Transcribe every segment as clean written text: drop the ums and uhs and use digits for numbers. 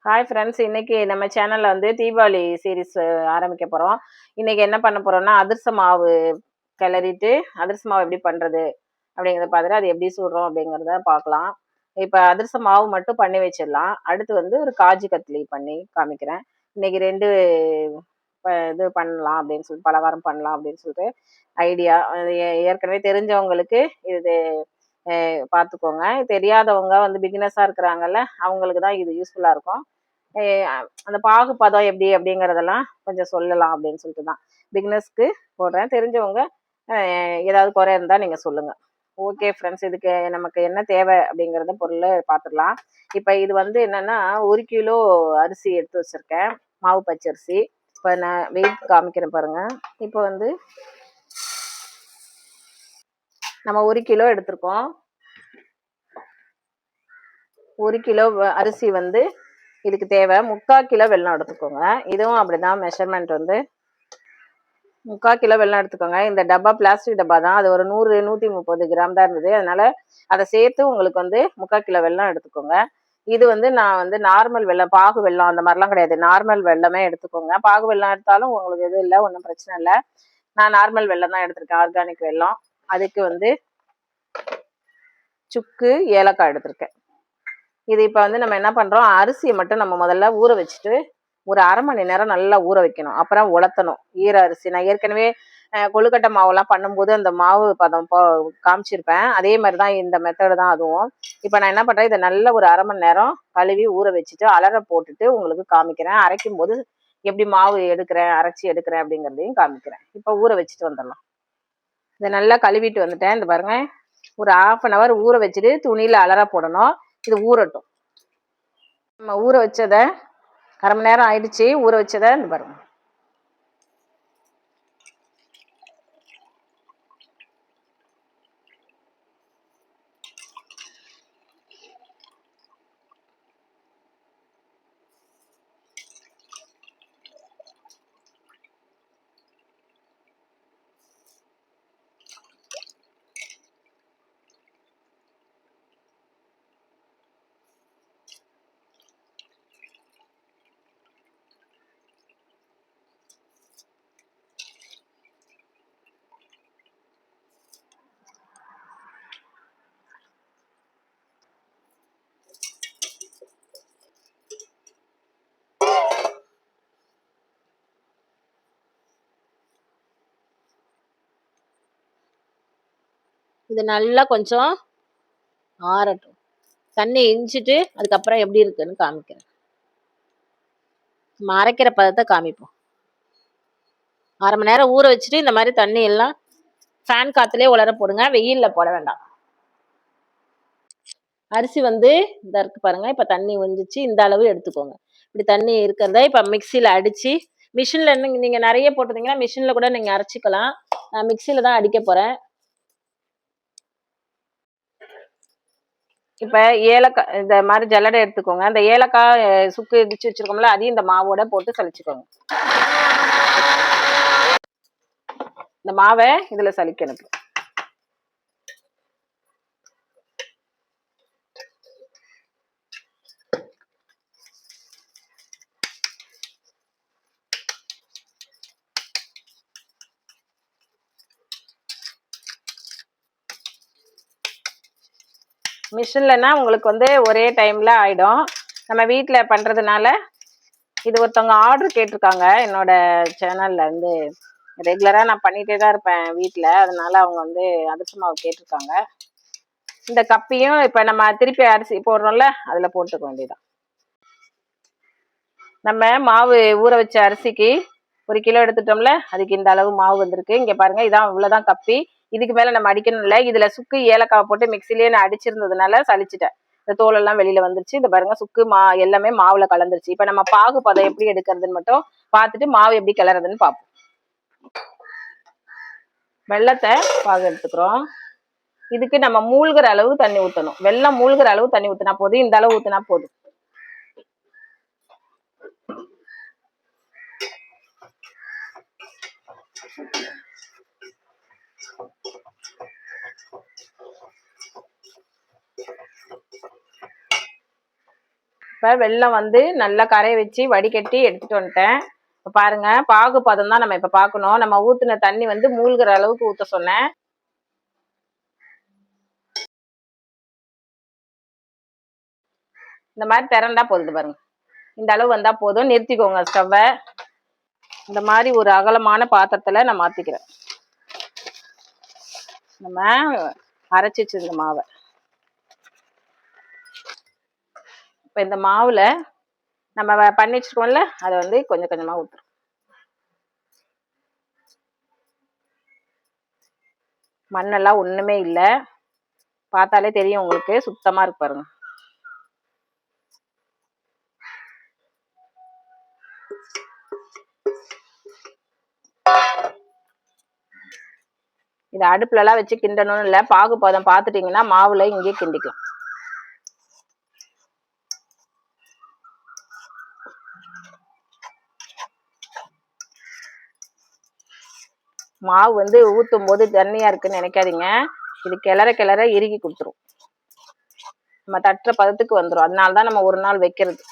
Hi friends, இன்னைக்கு நம்ம சேனல்ல வந்து தீபாவளி சீரிஸ் ஆரம்பிக்க போறோம். இன்னைக்கு என்ன பண்ண போறோம்னா, அதிரச மாவு கிளறிட்டு அதிரச மாவு எப்படி பண்றது அப்படிங்கிறத பார்த்துட்டு அது எப்படி சுடுறோம் அப்படிங்கிறத பார்க்கலாம். இப்போ அதிரச மாவு மட்டும் பண்ணி வச்சிடலாம். அடுத்து வந்து ஒரு காஜு கத்லி பண்ணி காமிக்கிறேன். இன்னைக்கு ரெண்டு இது பண்ணலாம் அப்படின்னு சொல்லிட்டு, பலகாரம் பண்ணலாம் அப்படின்னு சொல்லிட்டு ஐடியா. ஏற்கனவே தெரிஞ்சவங்களுக்கு இது பார்த்துக்கோங்க. தெரியாதவங்க வந்து பிகினஸாக இருக்கிறாங்கல்ல, அவங்களுக்கு தான் இது யூஸ்ஃபுல்லாக இருக்கும். அந்த பாகுபதம் எப்படி அப்படிங்கிறதெல்லாம் கொஞ்சம் சொல்லலாம் அப்படின்னு சொல்லிட்டு தான் பிகினஸ்க்கு போடுறேன். தெரிஞ்சவங்க ஏதாவது குறை இருந்தால் நீங்கள் சொல்லுங்கள். ஓகே ஃப்ரெண்ட்ஸ், இதுக்கு நமக்கு என்ன தேவை அப்படிங்கிறத பொருள் பார்த்துடலாம். இப்போ இது வந்து என்னென்னா 1 கிலோ அரிசி எடுத்து வச்சுருக்கேன், மாவு பச்சரிசி. இப்போ நான் வெயிட் காமிக்கிறேன் பாருங்கள். இப்போ வந்து நம்ம 1 கிலோ எடுத்திருக்கோம். 1 கிலோ அரிசி வந்து இதுக்கு தேவை 3/4 கிலோ வெல்லம் எடுத்துக்கோங்க. இதுவும் அப்படிதான் மெஷர்மெண்ட் வந்து 3/4 கிலோ வெல்லம் எடுத்துக்கோங்க. இந்த டப்பா பிளாஸ்டிக் டப்பா தான், அது ஒரு 100-130 கிராம் தான் இருந்தது. அதனால அதை சேர்த்து உங்களுக்கு வந்து 3/4 கிலோ வெல்லம் எடுத்துக்கோங்க. இது வந்து நான் வந்து நார்மல் வெல்லம், பாகு வெல்லம் அந்த மாதிரிலாம் கிடையாது, நார்மல் வெல்லமே எடுத்துக்கோங்க. பாகு வெல்லம் எடுத்தாலும் உங்களுக்கு எதுவும் இல்லை, ஒன்றும் பிரச்சனை இல்லை. நான் நார்மல் வெல்லம் தான் எடுத்திருக்கேன், ஆர்கானிக் வெல்லம். அதுக்கு வந்து சுக்கு, ஏலக்காய் எடுத்திருக்கேன். இது இப்போ வந்து நம்ம என்ன பண்ணுறோம், அரிசியை மட்டும் நம்ம முதல்ல ஊற வச்சுட்டு ஒரு 1/2 மணி நேரம் நல்லா ஊற வைக்கணும். அப்புறம் உலர்த்தணும். ஈர அரிசி நான் ஏற்கனவே கொழுக்கட்டை மாவுலாம் பண்ணும்போது அந்த மாவு பதம் காமிச்சிருப்பேன். அதே மாதிரி தான் இந்த மெத்தடு தான் அதுவும். இப்போ நான் என்ன பண்ணுறேன், இதை நல்லா ஒரு 1/2 மணி நேரம் கழுவி ஊற வச்சுட்டு அலற போட்டுட்டு உங்களுக்கு காமிக்கிறேன். அரைக்கும் போது எப்படி மாவு எடுக்கிறேன், அரைச்சி எடுக்கிறேன் அப்படிங்கிறதையும் காமிக்கிறேன். இப்போ ஊற வச்சுட்டு வந்துடலாம். இதை நல்லா கழுவிட்டு வந்துட்டேன். இந்த பாருங்க, ஒரு 1/2 hour ஊற வச்சுட்டு துணியில் அலற போடணும். இது ஊறட்டும். நம்ம ஊற வச்சதை 1/2 மணி நேரம் ஆயிடுச்சு. ஊற வச்சதை இந்த பாருங்க, இது நல்லா கொஞ்சம் ஆறட்டும். தண்ணி இஞ்சிட்டு அதுக்கப்புறம் எப்படி இருக்குன்னு காமிக்கிறேன். நம்ம அரைக்கிற பதத்தை காமிப்போம். 1/2 மணி நேரம் ஊற வச்சுட்டு இந்த மாதிரி தண்ணி எல்லாம் ஃபேன் காத்துலேயே உலர போடுங்க, வெயிலில் போட வேண்டாம். அரிசி வந்து இந்த இருக்கு பாருங்க, இப்போ தண்ணி வந்துச்சு. இந்த அளவு எடுத்துக்கோங்க. இப்படி தண்ணி இருக்கிறத இப்போ மிக்சியில் அடித்து, மிஷினில் நீங்கள் நிறைய போட்டுருந்தீங்கன்னா மிஷினில் கூட நீங்கள் அரைச்சிக்கலாம். நான் மிக்சியில் தான் அடிக்க போகிறேன். இப்போ ஏலக்காய் இந்த மாதிரி ஜல்லடை எடுத்துக்கோங்க. இந்த ஏலக்காய் சுக்கு இடிச்சு வச்சிருக்கோம்ல, அதையும் இந்த மாவோட போட்டு சலிச்சுக்கோங்க. இந்த மாவை இதில் சலிக்கணும். மிஷின்லன்னா உங்களுக்கு வந்து ஒரே டைமில் ஆகிடும். நம்ம வீட்டில் பண்ணுறதுனால இது ஒருத்தவங்க ஆர்டர் கேட்டிருக்காங்க என்னோட சேனலில் வந்து. ரெகுலராக நான் பண்ணிகிட்டே தான் இருப்பேன் வீட்டில், அதனால அவங்க வந்து அதிரச மாவு கேட்டிருக்காங்க. இந்த கப்பையும் இப்போ நம்ம திருப்பி அரிசி போடுறோம்ல, அதில் போட்டுக்க வேண்டியதான். நம்ம மாவு ஊற வச்ச அரிசிக்கு 1 கிலோ எடுத்துட்டோம்ல, அதுக்கு இந்த அளவு மாவு வந்திருக்கு. இங்கே பாருங்கள், இதான் இவ்வளோதான் கப்பி. இதுக்கு மேலே நம்ம அடிக்கணும் இல்லை. இதில் சுக்கு ஏலக்காய் போட்டு மிக்சிலேயே நான் அடிச்சிருந்ததுனால சலிச்சிட்டேன். இந்த தோலெல்லாம் வெளியில் வந்துருச்சு. இந்த பாருங்கள், சுக்கு எல்லாமே மாவில் கலந்துருச்சு. இப்போ நம்ம பாகு பதம் எப்படி எடுக்கிறதுன்னு மட்டும் பார்த்துட்டு மாவு எப்படி கிளறதுன்னு பார்ப்போம். வெள்ளத்தை பாகு எடுத்துக்கிறோம். இதுக்கு நம்ம மூழ்கிற அளவு தண்ணி ஊற்றணும். வெள்ளம் மூழ்கிற அளவு தண்ணி ஊற்றினா போதும். இந்த அளவு ஊற்றினா போதும். இப்போ வெல்லம் வந்து நல்லா கரைய வச்சு வடிகட்டி எடுத்துட்டு வந்துட்டேன். இப்போ பாருங்க, பாகு பதம் தான் நம்ம இப்போ பார்க்கணும். நம்ம ஊற்றின தண்ணி வந்து மூழ்கிற அளவுக்கு ஊற்ற சொன்னேன். இந்த மாதிரி திரண்டா போகுது பாருங்க. இந்த அளவு வந்தா போதும். நிறுத்திக்கோங்க ஸ்டவ்வை. இந்த மாதிரி ஒரு அகலமான பாத்திரத்துல நான் மாத்திக்கிறேன். நம்ம அரைச்சி வச்சிருந்த மாவை இப்போ இந்த மாவுல நம்ம பண்ணி வச்சிருக்கோம்ல, அதை வந்து கொஞ்சம் கொஞ்சமா ஊற்றுறோம். மண்ணெல்லாம் ஒண்ணுமே இல்லை, பார்த்தாலே தெரியும் உங்களுக்கு, சுத்தமா இருக்கு பாருங்க. இதை அடுப்புல எல்லாம் வச்சு கிண்டணும்னு இல்லை, பாகு பதம் பார்த்துட்டீங்கன்னா மாவுல இங்கே கிண்டிக்கலாம். மாவு வந்து ஊற்றும் போது தண்ணியா இருக்குன்னு நினைக்காதீங்க. இது கிளற கிளற இறுகி கொடுத்துரும், நம்ம தட்டுற பதத்துக்கு வந்துடும். அதனாலதான் நம்ம ஒரு நாள் வைக்கிறது.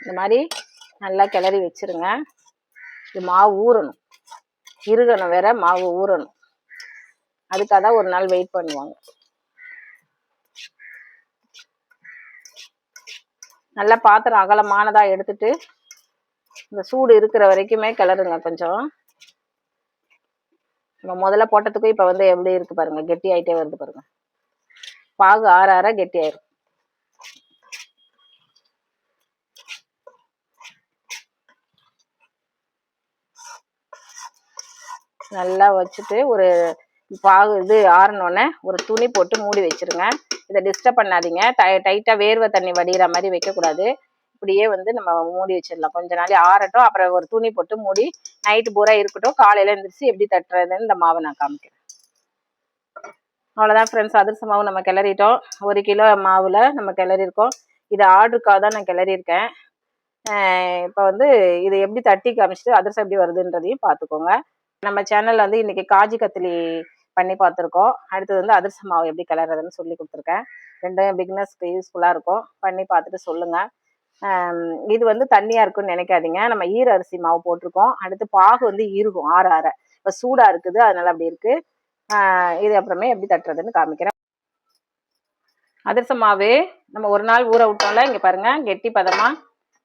இந்த மாதிரி நல்லா கிளறி வச்சிருங்க. இது மாவு ஊறணும், இருகணும், வேற மாவு ஊறணும். அதுக்காக தான் ஒரு நாள் வெயிட் பண்ணுவாங்க. நல்லா பாத்திரம் அகலமானதா எடுத்துட்டு இந்த சூடு இருக்கிற வரைக்குமே கிளறுங்க. கொஞ்சம் நம்ம முதல்ல போட்டதுக்கும் இப்ப வந்து எப்படி இருக்கு பாருங்க, கெட்டி ஆயிட்டே வருது பாருங்க. பாகு ஆற ஆற கெட்டி ஆயிரும். நல்லா வச்சுட்டு ஒரு பாகு இது ஆறினோடனே ஒரு துணி போட்டு மூடி வச்சிருங்க. இதை டிஸ்டர்ப் பண்ணாதீங்க. டைட்டா வேர்வை தண்ணி வடிகிற மாதிரி வைக்கக்கூடாது. இப்படியே வந்து நம்ம மூடி வச்சிடலாம். கொஞ்ச நாள் ஆறட்டும், அப்புறம் ஒரு துணி போட்டு மூடி நைட்டு பூரா இருக்கட்டும். காலையில எழுந்திரிச்சு எப்படி தட்டுறதுன்னு இந்த மாவை நான் காமிக்கிறேன். அவ்வளோதான் ஃப்ரெண்ட்ஸ், அதிரச மாவு நம்ம கிளறிட்டோம். 1 கிலோ மாவில் நம்ம கிளறிருக்கோம். இது ஆர்டருக்காக தான் நான் கிளறியிருக்கேன். இப்போ வந்து இதை எப்படி தட்டி காமிச்சிட்டு அதிரசம் எப்படி வருதுன்றதையும் பார்த்துக்கோங்க. நம்ம சேனல்ல வந்து இன்னைக்கு காஜி கத்திலி பண்ணி பார்த்துருக்கோம். அடுத்தது வந்து அதிரச மாவு எப்படி கிளறதுன்னு சொல்லி கொடுத்துருக்கேன். ரெண்டும் பிகினர்ஸ்க்கு யூஸ்ஃபுல்லாக இருக்கும். பண்ணி பார்த்துட்டு சொல்லுங்க. இது வந்து தண்ணியா இருக்குன்னு நினைக்காதீங்க. நம்ம ஈர அரிசி மாவு போட்டிருக்கோம். அடுத்து பாகு வந்து இருக்கும் ஆற ஆற. இப்போ சூடா இருக்குது, அதனால அப்படி இருக்கு. இது அப்புறமே எப்படி தட்டுறதுன்னு காமிக்கிறேன். அதிரச மாவு நம்ம ஒரு நாள் ஊற விட்டோம்ல, இங்க பாருங்க கெட்டி பதமா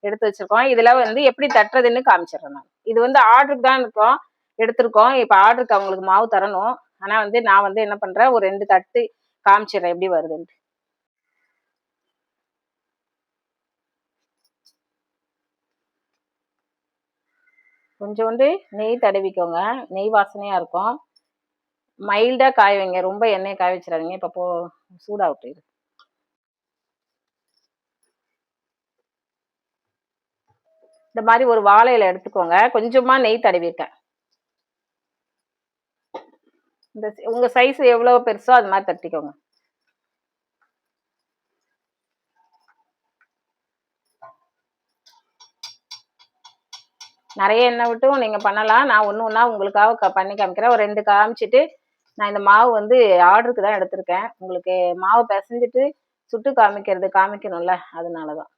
எடுத்து வச்சிருக்கோம். இதுல வந்து எப்படி தட்டுறதுன்னு காமிச்சிடுறேன் நான். இது வந்து ஆர்டருக்கு தான் இருக்கோம் எடுத்திருக்கோம். இப்ப ஆர்டருக்கு அவங்களுக்கு மாவு தரணும். ஆனா வந்து நான் வந்து என்ன பண்றேன், ஒரு 2 தட்டு காமிச்சிடுறேன் எப்படி வருதுன்னு. கொஞ்சோண்டு நெய் தடவிக்கோங்க, நெய் வாசனையா இருக்கும். மைல்டா காய வைங்க, ரொம்ப எண்ணெயை காய வச்சிடாதீங்க. இப்போ சூடாகட்டும். இது இந்த மாதிரி ஒரு வாழை இலை எடுத்துக்கோங்க, கொஞ்சமா நெய் தடவிருக்கேன். இந்த உங்க சைஸ் எவ்வளவு பெருசோ அது மாதிரி தட்டிக்கோங்க. நிறைய எண்ணெய் விட்டும் நீங்க பண்ணலாம். நான் ஒன்று ஒன்றா உங்களுக்காக பண்ணி காமிக்கிறேன். ஒரு 2 காமிச்சிட்டு, நான் இந்த மாவு வந்து ஆர்டருக்கு தான் எடுத்திருக்கேன். உங்களுக்கு மாவு பிசைஞ்சிட்டு சுட்டு காமிக்கணும்ல, அதனால தான்.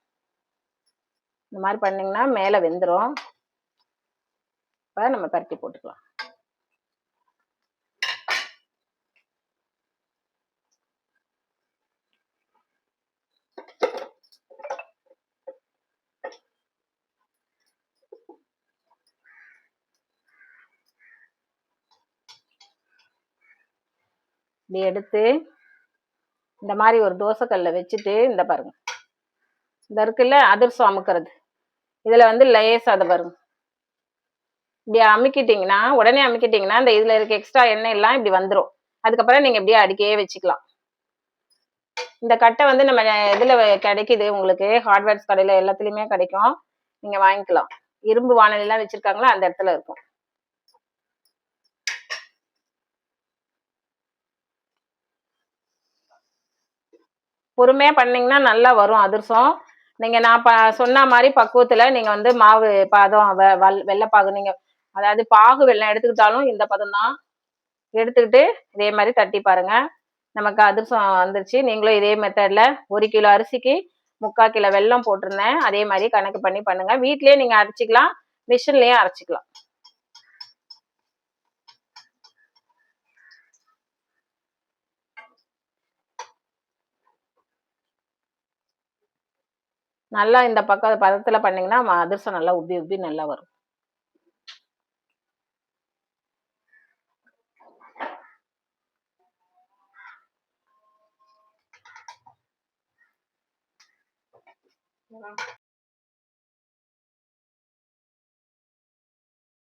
இந்த மாதிரி பண்ணிங்கன்னா மேலே வெந்துடும். இப்போ நம்ம பரட்டி போட்டுக்கலாம். இப்படி எடுத்து இந்த மாதிரி ஒரு தோசைக்கல்ல வச்சுட்டு, இந்த பாருங்க, இந்த இருக்குல்ல அதிரசம் அமுக்கிறது, இதுல வந்து லேசாக அதை பாருங்க, இப்படி அமுக்கிட்டீங்கன்னா, உடனே அமுக்கிட்டீங்கன்னா இந்த இதுல இருக்க எக்ஸ்ட்ரா எண்ணெய் எல்லாம் இப்படி வந்துடும். அதுக்கப்புறம் நீங்க இப்படியே அடிக்கையே வச்சுக்கலாம். இந்த கட்டை வந்து நம்ம இதுல கிடைக்குது உங்களுக்கு, ஹார்ட்வேர்ஸ் கடையில எல்லாத்துலயுமே கிடைக்கும். நீங்க வாங்கிக்கலாம். இரும்பு வானல் எல்லாம் வச்சிருக்காங்களா, அந்த இடத்துல இருக்கும். பொறுமையா பண்ணீங்கன்னா நல்லா வரும் அதிரசம். நீங்க நான் சொன்ன மாதிரி பக்குவத்துல நீங்க வந்து மாவு பதம் வெள்ளைப்பாகு நீங்க அதாவது பாகு வெள்ளம் எடுத்துக்கிட்டாலும் இந்த பதம் தான் எடுத்துக்கிட்டு இதே மாதிரி தட்டி பாருங்க. நமக்கு அதிரசம் வந்துருச்சு. நீங்களும் இதே மெத்தட்ல 1 கிலோ அரிசிக்கு 3/4 கிலோ வெல்லம் போட்டிருந்தேன். அதே மாதிரி கணக்கு பண்ணி பண்ணுங்க. வீட்லயே நீங்க அரைச்சிக்கலாம், மிஷின்லயும் அரைச்சிக்கலாம். நல்லா இந்த பதத்துல பண்ணீங்கன்னா அதிரசம் நல்லா உப்பி உப்பி நல்லா வரும்.